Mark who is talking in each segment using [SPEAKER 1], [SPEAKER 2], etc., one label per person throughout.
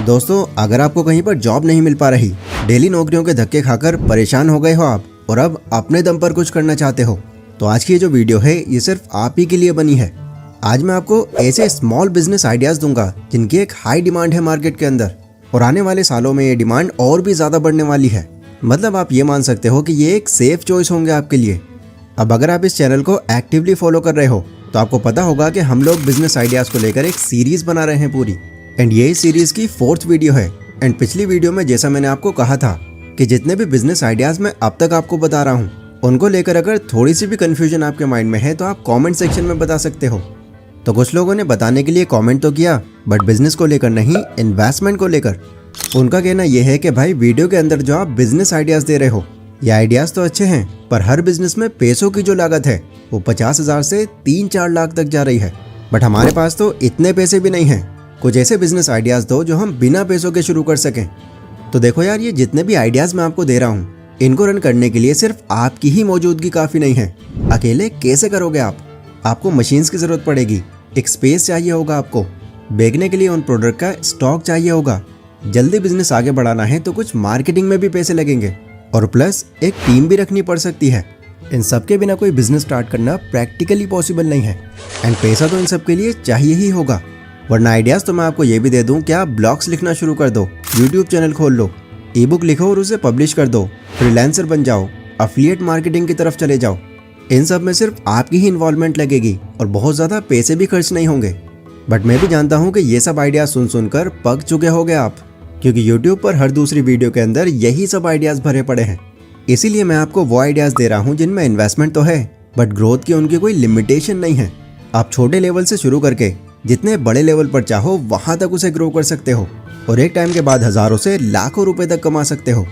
[SPEAKER 1] दोस्तों, अगर आपको कहीं पर जॉब नहीं मिल पा रही, डेली नौकरियों के धक्के खाकर परेशान हो गए हो आप और अब अपने दम पर कुछ करना चाहते हो, तो आज की ये जो वीडियो है ये सिर्फ आप ही के लिए बनी है। आज मैं आपको ऐसे स्मॉल बिजनेस आइडियाज दूंगा जिनकी एक हाई डिमांड है मार्केट के अंदर और आने वाले सालों में ये डिमांड और भी ज्यादा बढ़ने वाली है। मतलब आप ये मान सकते हो कि ये एक सेफ चॉइस होंगे आपके लिए। अब अगर आप इस चैनल को एक्टिवली फॉलो कर रहे हो तो आपको पता होगा कि हम लोग बिजनेस आइडियाज को लेकर एक सीरीज बना रहे हैं पूरी, एंड ये सीरीज की 4th वीडियो है। एंड पिछली वीडियो में जैसा मैंने आपको कहा था कि जितने भी बिजनेस आइडियाज मैं अब तक आपको बता रहा हूँ उनको लेकर अगर थोड़ी सी भी कंफ्यूजन आपके माइंड में है तो आप कमेंट सेक्शन में बता सकते हो। तो कुछ लोगों ने बताने के लिए कमेंट तो किया, बट बिजनेस को लेकर नहीं, इन्वेस्टमेंट को लेकर। उनका कहना यह है कि भाई वीडियो के अंदर जो आप बिजनेस आइडियाज दे रहे हो ये आइडियाज तो अच्छे हैं, पर हर बिजनेस में पैसों की जो लागत है वो 50,000 से 3-4 लाख तक जा रही है। बट हमारे पास तो इतने पैसे भी नहीं हैं। कुछ ऐसे बिजनेस आइडियाज दो जो हम बिना पैसों के शुरू कर सकें। तो देखो यार, ये जितने भी आइडियाज मैं आपको दे रहा हूँ इनको रन करने के लिए सिर्फ आपकी ही मौजूदगी काफी नहीं है। अकेले कैसे करोगे आप? आपको मशीन्स की जरूरत पड़ेगी, एक स्पेस चाहिए होगा, आपको बेचने के लिए उन प्रोडक्ट का स्टॉक चाहिए होगा। जल्दी बिजनेस आगे बढ़ाना है तो कुछ मार्केटिंग में भी पैसे लगेंगे और प्लस एक टीम भी रखनी पड़ सकती है। इन सब के बिना कोई बिजनेस स्टार्ट करना प्रैक्टिकली पॉसिबल नहीं है, एंड पैसा तो इन सब के लिए चाहिए ही होगा। वरना आइडियाज तो मैं आपको ये भी दे दूं कि आप ब्लॉग्स लिखना शुरू कर दो, यूट्यूब चैनल खोल लो, ई बुक लिखो और उसे पब्लिश कर दो, फ्रीलांसर बन जाओ, अफिलिएट मार्केटिंग की तरफ चले जाओ। इन सब में सिर्फ आपकी ही इन्वॉल्वमेंट लगेगी और बहुत ज़्यादा पैसे भी खर्च नहीं होंगे। बट मैं भी जानता हूँ कि ये सब आइडियाज सुन सुनकर पक चुके होगे आप, क्योंकि यूट्यूब पर हर दूसरी वीडियो के अंदर यही सब आइडियाज भरे पड़े हैं। इसीलिए मैं आपको वो आइडियाज दे रहा हूँ जिनमें इन्वेस्टमेंट तो है बट ग्रोथ की उनकी कोई लिमिटेशन नहीं है। आप छोटे लेवल से शुरू करके जितने बड़े लेवल पर चाहो वहां तक उसे ग्रो कर सकते हो और एक टाइम के बाद हजारों से लाखों रुपए तक कमा सकते हो।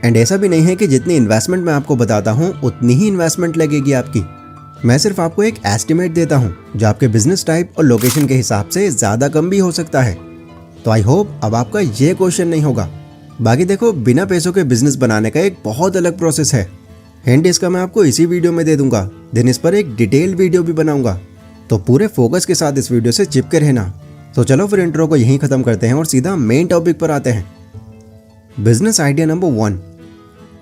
[SPEAKER 1] एंड ऐसा भी नहीं है कि जितनी इन्वेस्टमेंट मैं आपको बताता हूँ उतनी ही इन्वेस्टमेंट लगेगी आपकी। मैं सिर्फ आपको एक एस्टिमेट देता हूँ जो आपके बिजनेस टाइप और लोकेशन के हिसाब से ज्यादा कम भी हो सकता है। तो आई होप अब आपका ये क्वेश्चन नहीं होगा। बाकी देखो, बिना पैसों के बिजनेस बनाने का एक बहुत अलग प्रोसेस है। हिंट इसका मैं आपको इसी वीडियो में दे दूंगा, देन इस पर एक डिटेल वीडियो भी बनाऊंगा। तो पूरे फोकस के साथ इस वीडियो से चिपके रहना। तो चलो फिर इंट्रो को यहीं खत्म करते हैं और सीधा मेन टॉपिक पर आते हैं। Business idea number 1।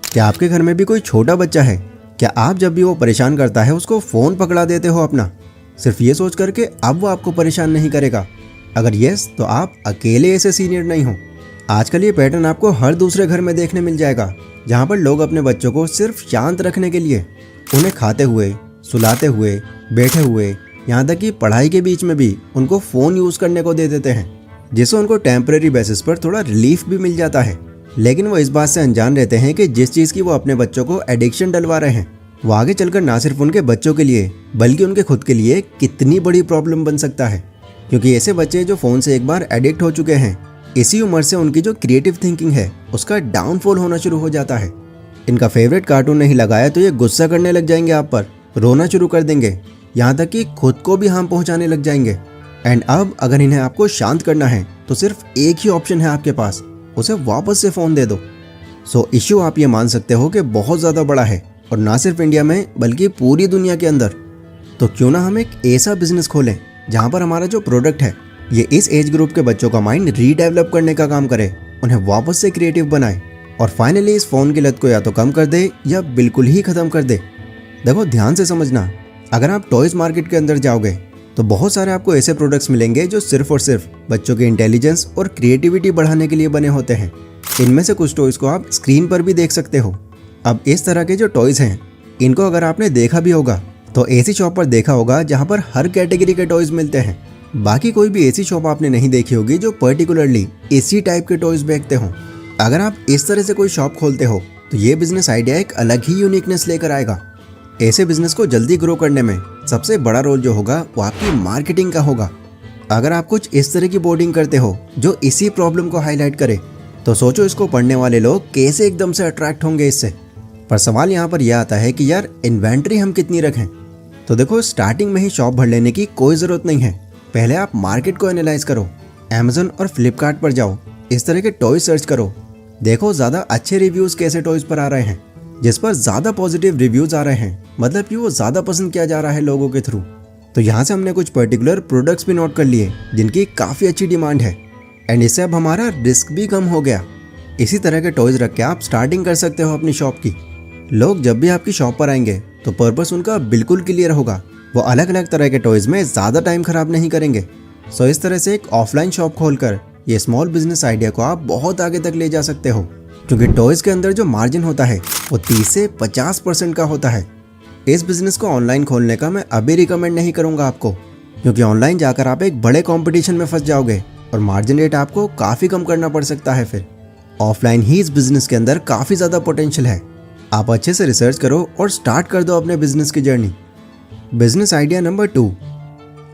[SPEAKER 1] क्या आपके घर में भी कोई छोटा बच्चा है? क्या आप जब भी वो परेशान करता है उसको फोन पकड़ा देते हो अपना, सिर्फ ये सोच करके अब वो आपको परेशान नहीं करेगा? अगर यस, तो आप अकेले ऐसे सीनियर नहीं हो। आजकल ये पैटर्न आपको हर दूसरे घर में देखने मिल जाएगा, जहाँ पर लोग अपने बच्चों को सिर्फ शांत रखने के लिए उन्हें खाते हुए, सुलाते हुए, बैठे हुए, यहाँ तक कि पढ़ाई के बीच में भी उनको फ़ोन यूज़ करने को दे देते हैं, जिससे उनको टेम्परेरी बेसिस पर थोड़ा रिलीफ भी मिल जाता है। लेकिन वो इस बात से अनजान रहते हैं कि जिस चीज़ की वो अपने बच्चों को एडिक्शन डलवा रहे हैं वो आगे चलकर ना सिर्फ उनके बच्चों के लिए बल्कि उनके खुद के लिए कितनी बड़ी प्रॉब्लम बन सकता है। क्योंकि ऐसे बच्चे जो फ़ोन से एक बार एडिक्ट हो चुके हैं, इसी उम्र से उनकी जो क्रिएटिव थिंकिंग है उसका डाउनफॉल होना शुरू हो जाता है। इनका फेवरेट कार्टून नहीं लगाया तो ये गुस्सा करने लग जाएंगे आप पर, रोना शुरू कर देंगे, यहाँ तक कि खुद को भी हार्म पहुँचाने लग जाएंगे। एंड अब अगर इन्हें आपको शांत करना है तो सिर्फ एक ही ऑप्शन है आपके पास, उसे वापस से फ़ोन दे दो। सो इश्यू आप ये मान सकते हो कि बहुत ज़्यादा बड़ा है और ना सिर्फ इंडिया में बल्कि पूरी दुनिया के अंदर। तो क्यों ना हम एक ऐसा बिजनेस खोलें जहाँ पर हमारा जो प्रोडक्ट है ये इस एज ग्रुप के बच्चों का माइंड रीडेवलप करने का काम करे, उन्हें वापस से क्रिएटिव बनाए और फाइनली इस फ़ोन की लत को या तो कम कर दे या बिल्कुल ही ख़त्म कर दे। देखो, ध्यान से समझना, अगर आप टॉयज़ मार्केट के अंदर जाओगे तो बहुत सारे आपको ऐसे प्रोडक्ट्स मिलेंगे जो सिर्फ और सिर्फ बच्चों के इंटेलिजेंस और क्रिएटिविटी बढ़ाने के लिए बने होते हैं। इनमें से कुछ टॉयज़ को आप स्क्रीन पर भी देख सकते हो। अब इस तरह के जो टॉयज़ हैं इनको अगर आपने देखा भी होगा तो ऐसी शॉप पर देखा होगा जहाँ पर हर कैटेगरी के टॉयज़ मिलते हैं। बाकी कोई भी ऐसी शॉप आपने नहीं देखी होगी जो पर्टिकुलरली इसी टाइप के टॉयज़ बेचते हों। अगर आप इस तरह से कोई शॉप खोलते हो तो ये बिजनेस आइडिया एक अलग ही यूनिकनेस लेकर आएगा। ऐसे बिजनेस को जल्दी ग्रो करने में सबसे बड़ा रोल जो होगा वो आपकी मार्केटिंग का होगा। अगर आप कुछ इस तरह की बोर्डिंग करते हो जो इसी प्रॉब्लम को हाईलाइट करे तो सोचो इसको पढ़ने वाले लोग कैसे एकदम से अट्रैक्ट होंगे इससे। पर सवाल यहाँ पर यह आता है कि यार इन्वेंट्री हम कितनी रखें? तो देखो, स्टार्टिंग में ही शॉप भर लेने की कोई ज़रूरत नहीं है। पहले आप मार्केट को एनालाइज करो, अमेज़न और फ्लिपकार्ट पर जाओ, इस तरह के टॉयज सर्च करो, देखो ज़्यादा अच्छे रिव्यूज़ कैसे टॉयज पर आ रहे हैं, जिस पर ज़्यादा पॉजिटिव रिव्यूज़ आ रहे हैं, मतलब कि वो ज़्यादा पसंद किया जा रहा है लोगों के थ्रू। तो यहाँ से हमने कुछ पर्टिकुलर प्रोडक्ट्स भी नोट कर लिए जिनकी काफ़ी अच्छी डिमांड है। एंड इससे अब हमारा रिस्क भी कम हो गया। इसी तरह के टॉयज रख के आप स्टार्टिंग कर सकते हो अपनी शॉप की। लोग जब भी आपकी शॉप पर आएंगे तो पर्पस उनका बिल्कुल क्लियर होगा, वो अलग अलग तरह के टॉयज में ज़्यादा टाइम खराब नहीं करेंगे। सो इस तरह से एक ऑफलाइन शॉप खोलकर ये स्मॉल बिजनेस आइडिया को आप बहुत आगे तक ले जा सकते हो, क्योंकि टॉयज के अंदर जो मार्जिन होता है वो 30 से 50% का होता है। इस बिजनेस को ऑनलाइन खोलने का मैं अभी रिकमेंड नहीं करूंगा आपको, क्योंकि ऑनलाइन जाकर आप एक बड़े कंपटीशन में फंस जाओगे और मार्जिन रेट आपको काफ़ी कम करना पड़ सकता है। फिर ऑफलाइन ही इस बिजनेस के अंदर काफ़ी ज़्यादा पोटेंशियल है। आप अच्छे से रिसर्च करो और स्टार्ट कर दो अपने बिजनेस की जर्नी। बिजनेस आइडिया नंबर 2,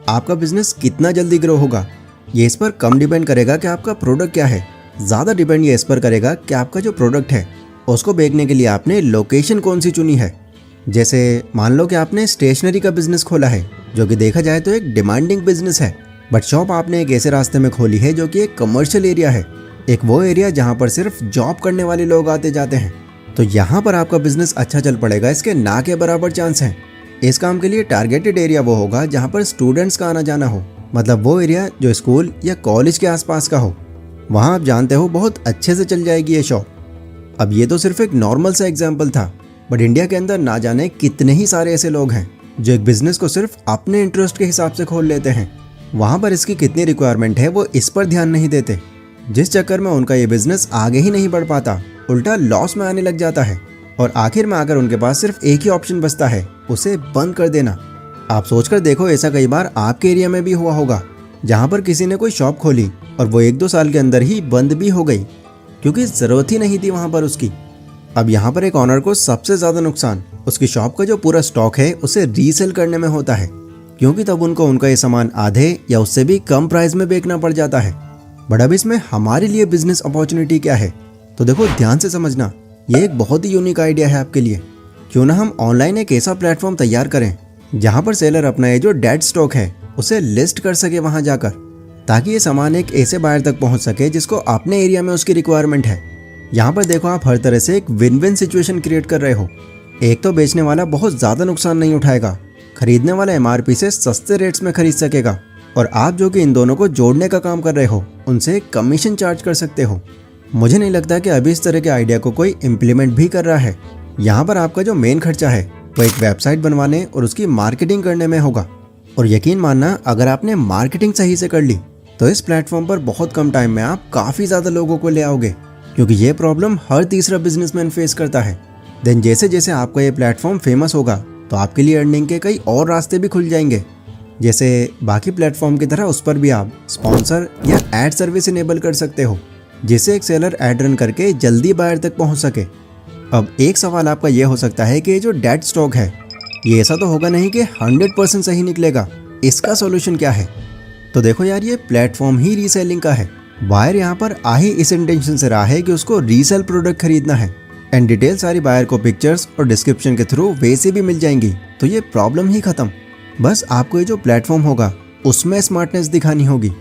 [SPEAKER 1] आपका बिजनेस कितना जल्दी ग्रो होगा ये इस पर कम डिपेंड करेगा कि आपका प्रोडक्ट क्या है, ज़्यादा डिपेंड ये इस पर करेगा कि आपका जो प्रोडक्ट है उसको बेचने के लिए आपने लोकेशन कौन सी चुनी है। जैसे मान लो कि आपने स्टेशनरी का बिजनेस खोला है, जो कि देखा जाए तो एक डिमांडिंग बिजनेस है, बट शॉप आपने एक ऐसे रास्ते में खोली है जो कि एक कमर्शियल एरिया है, एक वो एरिया जहाँ पर सिर्फ जॉब करने वाले लोग आते जाते हैं। तो यहाँ पर आपका बिजनेस अच्छा चल पड़ेगा, इसके ना के बराबर चांस हैं। इस काम के लिए टारगेटेड एरिया वो होगा जहाँ पर स्टूडेंट्स का आना जाना हो, मतलब वो एरिया जो स्कूल या कॉलेज के आसपास का हो। वहाँ आप जानते हो बहुत अच्छे से चल जाएगी ये शॉप। अब ये तो सिर्फ एक नॉर्मल सा एग्जाम्पल था, बट इंडिया के अंदर ना जाने कितने ही सारे ऐसे लोग हैं जो एक बिजनेस को सिर्फ अपने इंटरेस्ट के हिसाब से खोल लेते हैं। वहाँ पर इसकी कितनी रिक्वायरमेंट है वो इस पर ध्यान नहीं देते, जिस चक्कर में उनका ये बिजनेस आगे ही नहीं बढ़ पाता, उल्टा लॉस में आने लग जाता है। और आखिर में आकर उनके पास सिर्फ एक ही ऑप्शन बचता है, उसे बंद कर देना। आप सोचकर देखो, ऐसा कई बार आपके एरिया में भी हुआ होगा, जहाँ पर किसी ने कोई शॉप खोली और वो 1-2 साल के अंदर ही बंद भी हो गई, क्योंकि ज़रूरत ही नहीं थी वहाँ पर उसकी। अब यहाँ पर एक ऑनर को सबसे ज़्यादा नुकसान उसकी शॉप का जो पूरा स्टॉक है उसे रीसेल करने में होता है, क्योंकि तब उनको उनका ये सामान आधे या उससे भी कम प्राइस में बेचना पड़ जाता है। बट अब इसमें हमारे लिए बिजनेस अपॉर्चुनिटी क्या है, तो देखो ध्यान से समझना, ये एक बहुत ही यूनिक आइडिया है आपके लिए। क्यों ना हम ऑनलाइन एक ऐसा प्लेटफॉर्म तैयार करें जहाँ पर सेलर अपना ये जो डेड स्टॉक है उसे लिस्ट कर सके वहाँ जाकर, ताकि ये सामान एक ऐसे बायर तक पहुँच सके जिसको अपने एरिया में उसकी रिक्वायरमेंट है। यहाँ पर देखो आप हर तरह से एक विन विन सिचुएशन क्रिएट कर रहे हो। एक तो बेचने वाला बहुत ज़्यादा नुकसान नहीं उठाएगा, खरीदने वाला MRP से सस्ते रेट्स में खरीद सकेगा, और आप जो कि इन दोनों को जोड़ने का काम कर रहे हो उनसे कमीशन चार्ज कर सकते हो। मुझे नहीं लगता कि अभी इस तरह के आइडिया को कोई इम्प्लीमेंट भी कर रहा है। यहाँ पर आपका जो मेन खर्चा है वो एक वेबसाइट बनवाने और उसकी मार्केटिंग करने में होगा। और यकीन मानना, अगर आपने मार्केटिंग सही से कर ली तो इस प्लेटफॉर्म पर बहुत कम टाइम में आप काफ़ी ज़्यादा लोगों को ले आओगे, क्योंकि ये प्रॉब्लम हर तीसरा बिजनेसमैन फेस करता है। देन जैसे जैसे आपका ये प्लेटफॉर्म फेमस होगा तो आपके लिए अर्निंग के कई और रास्ते भी खुल जाएंगे। जैसे बाकी प्लेटफॉर्म की तरह उस पर भी आप स्पॉन्सर या एड सर्विस इनेबल कर सकते हो, जिससे एक सेलर एड रन करके जल्दी बायर तक पहुंच सके। अब एक सवाल आपका ये हो सकता है कि ये जो डेड स्टॉक है ये ऐसा तो होगा नहीं कि 100% सही निकलेगा, इसका सॉल्यूशन क्या है? तो देखो यार, ये प्लेटफॉर्म ही रीसेलिंग का है। बायर यहाँ पर आ ही इस इंटेंशन से रहा है कि उसको रीसेल प्रोडक्ट खरीदना है, एंड डिटेल सारी बायर को पिक्चर्स और डिस्क्रिप्शन के थ्रू वैसे भी मिल जाएंगी, तो ये प्रॉब्लम ही खत्म। बस आपको ये जो प्लेटफॉर्म होगा उसमें स्मार्टनेस दिखानी होगी,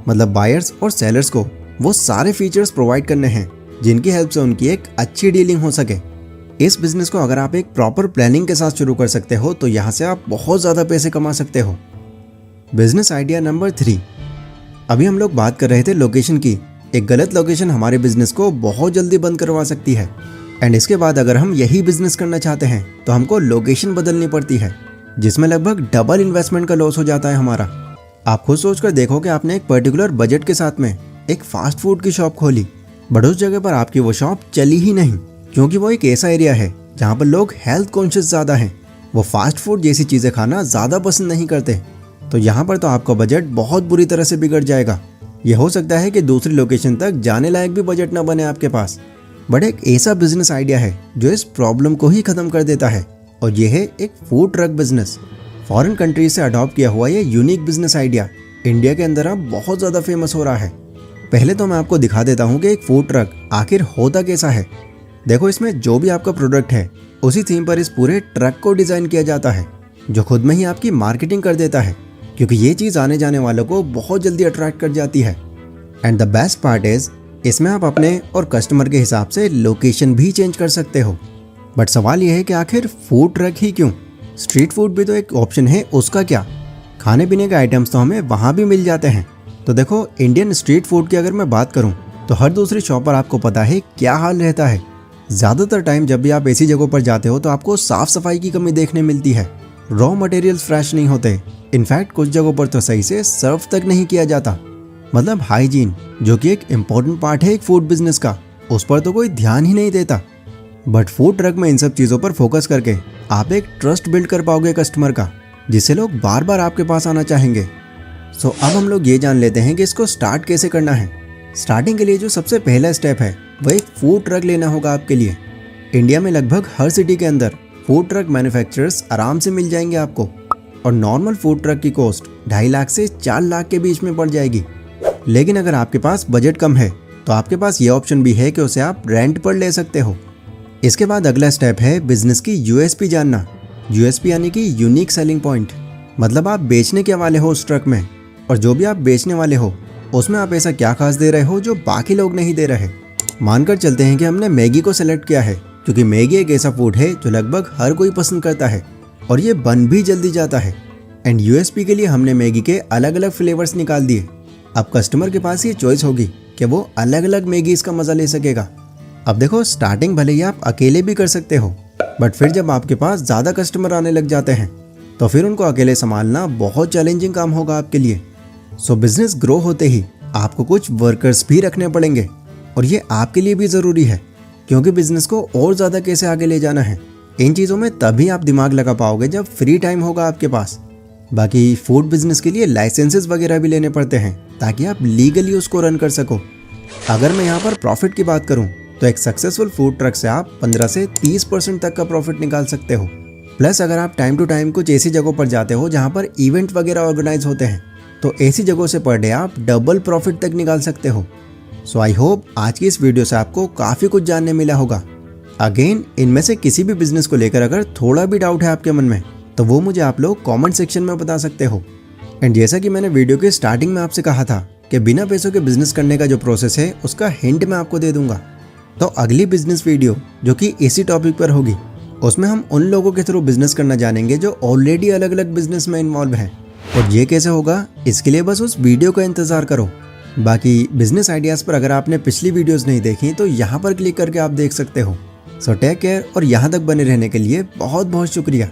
[SPEAKER 1] मतलब बायर्स और सेलर्स को वो सारे फीचर्स प्रोवाइड करने हैं जिनकी हेल्प से उनकी एक अच्छी डीलिंग हो सके। इस बिजनेस को अगर आप एक प्रॉपर प्लानिंग के साथ शुरू कर सकते हो तो यहाँ से आप बहुत ज़्यादा पैसे कमा सकते हो। बिजनेस आइडिया नंबर 3, अभी हम लोग बात कर रहे थे लोकेशन की। एक गलत लोकेशन हमारे बिजनेस को बहुत जल्दी बंद करवा सकती है, एंड इसके बाद अगर हम यही बिजनेस करना चाहते हैं तो हमको लोकेशन बदलनी पड़ती है, जिसमें लगभग डबल इन्वेस्टमेंट का लॉस हो जाता है हमारा। आप खुद सोचकर देखो कि आपने एक पर्टिकुलर बजट के साथ में एक फास्ट फूड की शॉप खोली, बट उस जगह पर आपकी वो शॉप चली ही नहीं, क्योंकि वो एक ऐसा एरिया है जहाँ पर लोग हेल्थ कॉन्शियस ज़्यादा हैं, वो फास्ट फूड जैसी चीज़ें खाना ज़्यादा पसंद नहीं करते। तो यहाँ पर तो आपका बजट बहुत बुरी तरह से बिगड़ जाएगा। ये हो सकता है कि दूसरी लोकेशन तक जाने लायक भी बजट ना बने आपके पास। बट एक ऐसा बिजनेस आइडिया है जो इस प्रॉब्लम को ही ख़त्म कर देता है, और ये है एक food truck business. Foreign countries से अडॉप्ट किया हुआ ये यूनिक बिजनेस आइडिया इंडिया के अंदर अब बहुत ज़्यादा फेमस हो रहा है। पहले तो मैं आपको दिखा देता हूँ कि एक फूड ट्रक आखिर होता कैसा है। देखो, इसमें जो भी आपका प्रोडक्ट है उसी थीम पर इस पूरे ट्रक को डिज़ाइन किया जाता है, जो खुद में ही आपकी मार्केटिंग कर देता है, क्योंकि ये चीज़ आने जाने वालों को बहुत जल्दी अट्रैक्ट कर जाती है। And the best part is, इसमें आप अपने और कस्टमर के हिसाब से लोकेशन भी चेंज कर सकते हो। बट सवाल यह है कि आखिर फूड ट्रक ही क्यों? स्ट्रीट फूड भी तो एक ऑप्शन है, उसका क्या? खाने पीने के आइटम्स तो हमें वहाँ भी मिल जाते हैं, तो देखो, इंडियन स्ट्रीट फूड की अगर मैं बात करूं तो हर दूसरी शॉप पर आपको पता है क्या हाल रहता है। ज़्यादातर टाइम जब भी आप ऐसी जगहों पर जाते हो तो आपको साफ सफाई की कमी देखने मिलती है। रॉ मटेरियल्स फ्रेश नहीं होते, इनफैक्ट कुछ जगहों पर तो सही से सर्व तक नहीं किया जाता। मतलब हाइजीन, जो कि एक इम्पोर्टेंट पार्ट है एक फूड बिजनेस का, उस पर तो कोई ध्यान ही नहीं देता। बट फूड ट्रक में इन सब चीज़ों पर फोकस करके आप एक ट्रस्ट बिल्ड कर पाओगे कस्टमर का, जिससे लोग बार बार आपके पास आना चाहेंगे। सो अब हम लोग ये जान लेते हैं कि इसको स्टार्ट कैसे करना है। स्टार्टिंग के लिए जो सबसे पहला स्टेप है वो एक फूड ट्रक लेना होगा आपके लिए। इंडिया में लगभग हर सिटी के अंदर फूड ट्रक मैन्युफैक्चरर्स आराम से मिल जाएंगे आपको, और नॉर्मल फूड ट्रक की कॉस्ट 2.5 लाख से 4 लाख के बीच में पड़ जाएगी। लेकिन अगर आपके पास बजट कम है तो आपके पास ये ऑप्शन भी है कि उसे आप रेंट पर ले सकते हो। इसके बाद अगला स्टेप है बिजनेस की यूएसपी जानना। यूएसपी यानी कि यूनिक सेलिंग पॉइंट, मतलब आप बेचने के वाले हो उस ट्रक में, और जो भी आप बेचने वाले हो उसमें आप ऐसा क्या खास दे रहे हो जो बाकी लोग नहीं दे रहे। मानकर चलते हैं कि हमने मैगी को सेलेक्ट किया है, क्योंकि मैगी एक ऐसा फूड है जो लगभग हर कोई पसंद करता है और ये बन भी जल्दी जाता है। एंड यूएसपी के लिए हमने मैगी के अलग अलग फ्लेवर्स निकाल दिए। अब कस्टमर के पास ये चॉइस होगी कि वो अलग अलग मैगी इसका मजा ले सकेगा। अब देखो, स्टार्टिंग भले ही आप अकेले भी कर सकते हो, बट फिर जब आपके पास ज़्यादा कस्टमर आने लग जाते हैं तो फिर उनको अकेले संभालना बहुत चैलेंजिंग काम होगा आपके लिए। सो बिजनेस ग्रो होते ही आपको कुछ वर्कर्स भी रखने पड़ेंगे, और ये आपके लिए भी ज़रूरी है, क्योंकि बिजनेस को और ज़्यादा कैसे आगे ले जाना है, इन चीज़ों में तभी आप दिमाग लगा पाओगे जब फ्री टाइम होगा आपके पास। बाकी फूड बिजनेस के लिए लाइसेंसेस वगैरह भी लेने पड़ते हैं ताकि आप लीगली उसको रन कर सको। अगर मैं यहाँ पर प्रॉफिट की बात करूँ तो एक सक्सेसफुल फूड ट्रक से आप 15 से 30% तक का प्रॉफिट निकाल सकते हो। प्लस अगर आप टाइम टू टाइम कुछ ऐसी जगहों पर जाते हो जहाँ पर इवेंट वगैरह ऑर्गेनाइज होते हैं तो ऐसी जगहों से पर डे आप डबल प्रॉफिट तक निकाल सकते हो। सो आई होप आज की इस वीडियो से आपको काफ़ी कुछ जानने मिला होगा। अगेन, इनमें से किसी भी बिजनेस को लेकर अगर थोड़ा भी डाउट है आपके मन में तो वो मुझे आप लोग कमेंट सेक्शन में बता सकते हो। एंड जैसा कि मैंने वीडियो के स्टार्टिंग में आपसे कहा था कि बिना पैसों के बिजनेस करने का जो प्रोसेस है उसका हिंट मैं आपको दे दूंगा। तो अगली बिजनेस वीडियो जो कि इसी टॉपिक पर होगी, उसमें हम उन लोगों के थ्रू बिजनेस करना जानेंगे जो ऑलरेडी अलग अलग बिजनेस में इन्वॉल्व हैं, और ये कैसे होगा इसके लिए बस उस वीडियो का इंतज़ार करो। बाकी बिजनेस आइडियाज़ पर अगर आपने पिछली वीडियोस नहीं देखी तो यहाँ पर क्लिक करके आप देख सकते हो। सो टेक केयर, और यहाँ तक बने रहने के लिए बहुत बहुत शुक्रिया।